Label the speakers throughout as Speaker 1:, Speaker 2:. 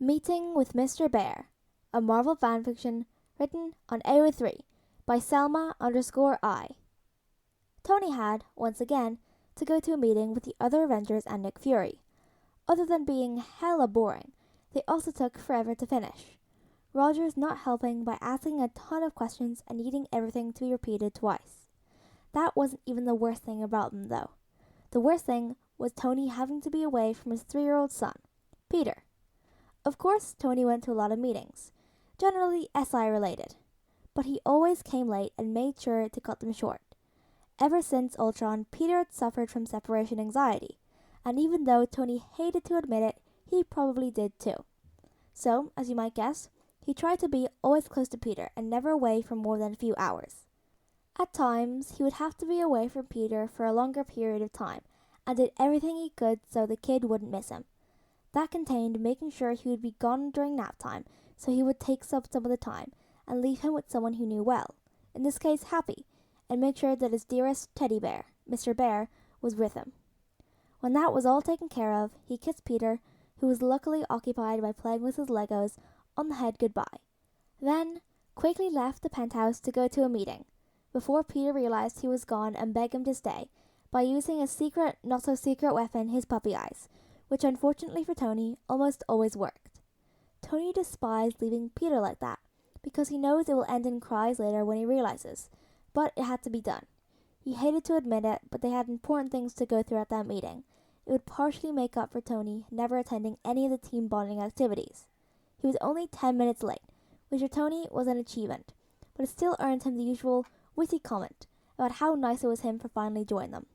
Speaker 1: Meeting with Mr. Bear, a Marvel fanfiction written on AO3 by Selma_I. Tony had, once again, to go to a meeting with the other Avengers and Nick Fury. Other than being hella boring, they also took forever to finish. Rogers not helping by asking a ton of questions and needing everything to be repeated twice. That wasn't even the worst thing about them, though. The worst thing was Tony having to be away from his 3-year-old son, Peter. Of course, Tony went to a lot of meetings, generally SI related, but he always came late and made sure to cut them short. Ever since Ultron, Peter had suffered from separation anxiety, and even though Tony hated to admit it, he probably did too. So, as you might guess, he tried to be always close to Peter and never away for more than a few hours. At times, he would have to be away from Peter for a longer period of time, and did everything he could so the kid wouldn't miss him. That contained making sure he would be gone during nap time, so he would take up some of the time, and leave him with someone he knew well, in this case Happy, and make sure that his dearest teddy bear, Mr. Bear, was with him. When that was all taken care of, he kissed Peter, who was luckily occupied by playing with his Legos, on the head goodbye. Then, quickly left the penthouse to go to a meeting, before Peter realized he was gone and begged him to stay, by using a secret, not-so-secret weapon, his puppy eyes, which unfortunately for Tony, almost always worked. Tony despised leaving Peter like that, because he knows it will end in cries later when he realizes, but it had to be done. He hated to admit it, but they had important things to go through at that meeting. It would partially make up for Tony never attending any of the team bonding activities. He was only 10 minutes late, which for Tony was an achievement, but it still earned him the usual witty comment about how nice it was him for finally joining them.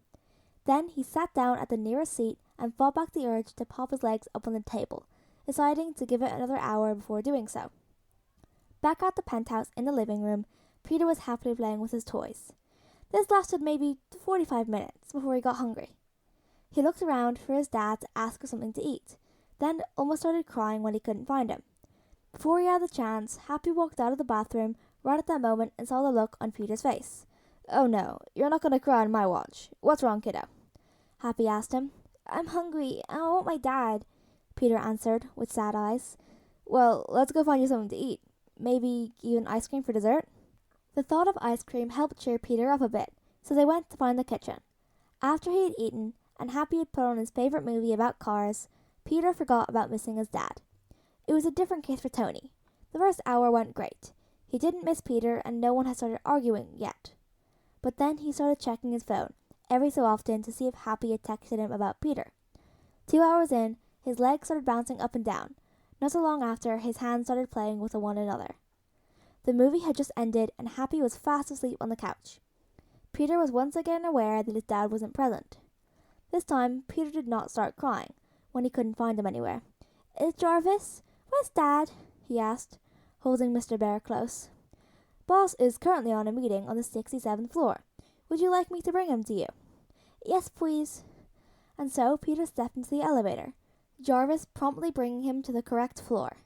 Speaker 1: Then he sat down at the nearest seat and fought back the urge to pop his legs up on the table, deciding to give it another hour before doing so. Back at the penthouse in the living room, Peter was happily playing with his toys. This lasted maybe 45 minutes before he got hungry. He looked around for his dad to ask for something to eat, then almost started crying when he couldn't find him. Before he had the chance, Happy walked out of the bathroom right at that moment and saw the look on Peter's face. "Oh no, you're not going to cry on my watch. What's wrong, kiddo?" Happy asked him. "I'm hungry, and I want my dad," Peter answered, with sad eyes. "Well, let's go find you something to eat. Maybe even ice cream for dessert?" The thought of ice cream helped cheer Peter up a bit, so they went to find the kitchen. After he had eaten, and Happy had put on his favorite movie about cars, Peter forgot about missing his dad. It was a different case for Tony. The first hour went great. He didn't miss Peter, and no one had started arguing yet. But then he started checking his phone every so often to see if Happy had texted him about Peter. 2 hours in, his legs started bouncing up and down. Not so long after, his hands started playing with one another. The movie had just ended, and Happy was fast asleep on the couch. Peter was once again aware that his dad wasn't present. This time, Peter did not start crying when he couldn't find him anywhere. "Jarvis, where's Dad?" he asked, holding Mr. Bear close. "Boss is currently on a meeting on the 67th floor. Would you like me to bring him to you?" "Yes, please." And so Peter stepped into the elevator, Jarvis promptly bringing him to the correct floor.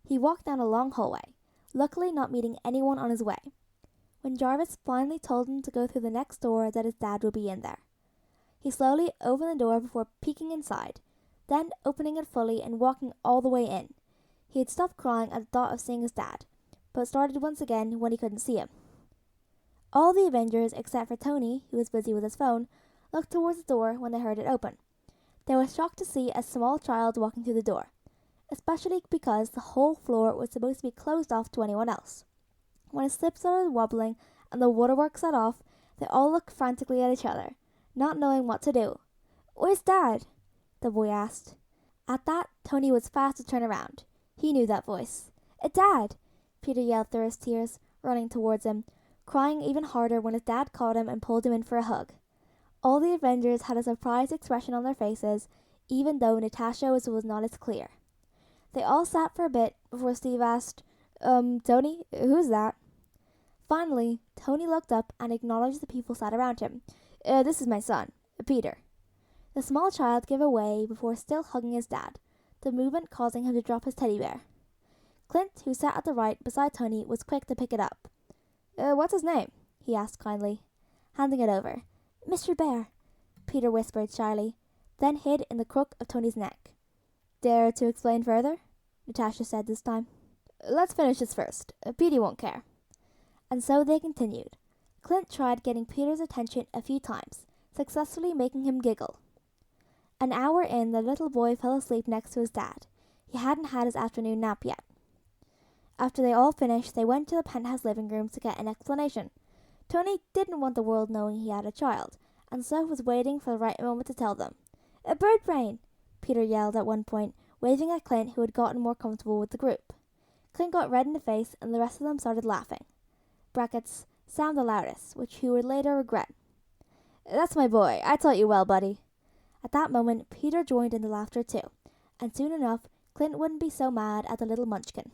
Speaker 1: He walked down a long hallway, luckily not meeting anyone on his way. When Jarvis finally told him to go through the next door, that his dad would be in there. He slowly opened the door before peeking inside, then opening it fully and walking all the way in. He had stopped crying at the thought of seeing his dad, but started once again when he couldn't see him. All the Avengers, except for Tony, who was busy with his phone, looked towards the door when they heard it open. They were shocked to see a small child walking through the door, especially because the whole floor was supposed to be closed off to anyone else. When his slip started wobbling and the waterworks set off, they all looked frantically at each other, not knowing what to do. "Where's Dad?" the boy asked. At that, Tony was fast to turn around. He knew that voice. "Dad!" Peter yelled through his tears, running towards him, crying even harder when his dad caught him and pulled him in for a hug. All the Avengers had a surprised expression on their faces, even though Natasha's was not as clear. They all sat for a bit before Steve asked, "Tony, who's that?" Finally, Tony looked up and acknowledged the people sat around him. This is my son, Peter." The small child gave away before still hugging his dad, the movement causing him to drop his teddy bear. Clint, who sat at the right beside Tony, was quick to pick it up. "What's his name?" he asked kindly, handing it over. "Mr. Bear," Peter whispered shyly, then hid in the crook of Tony's neck. "Dare to explain further?" Natasha said this time. Let's finish this first. Petey won't care. And so they continued. Clint tried getting Peter's attention a few times, successfully making him giggle. An hour in, the little boy fell asleep next to his dad. He hadn't had his afternoon nap yet. After they all finished, they went to the penthouse living room to get an explanation. Tony didn't want the world knowing he had a child, and so was waiting for the right moment to tell them. "A bird brain!" Peter yelled at one point, waving at Clint, who had gotten more comfortable with the group. Clint got red in the face, and the rest of them started laughing. Brackets, Sam the loudest, which he would later regret. "That's my boy. I taught you well, buddy." At that moment, Peter joined in the laughter too, and soon enough, Clint wouldn't be so mad at the little munchkin.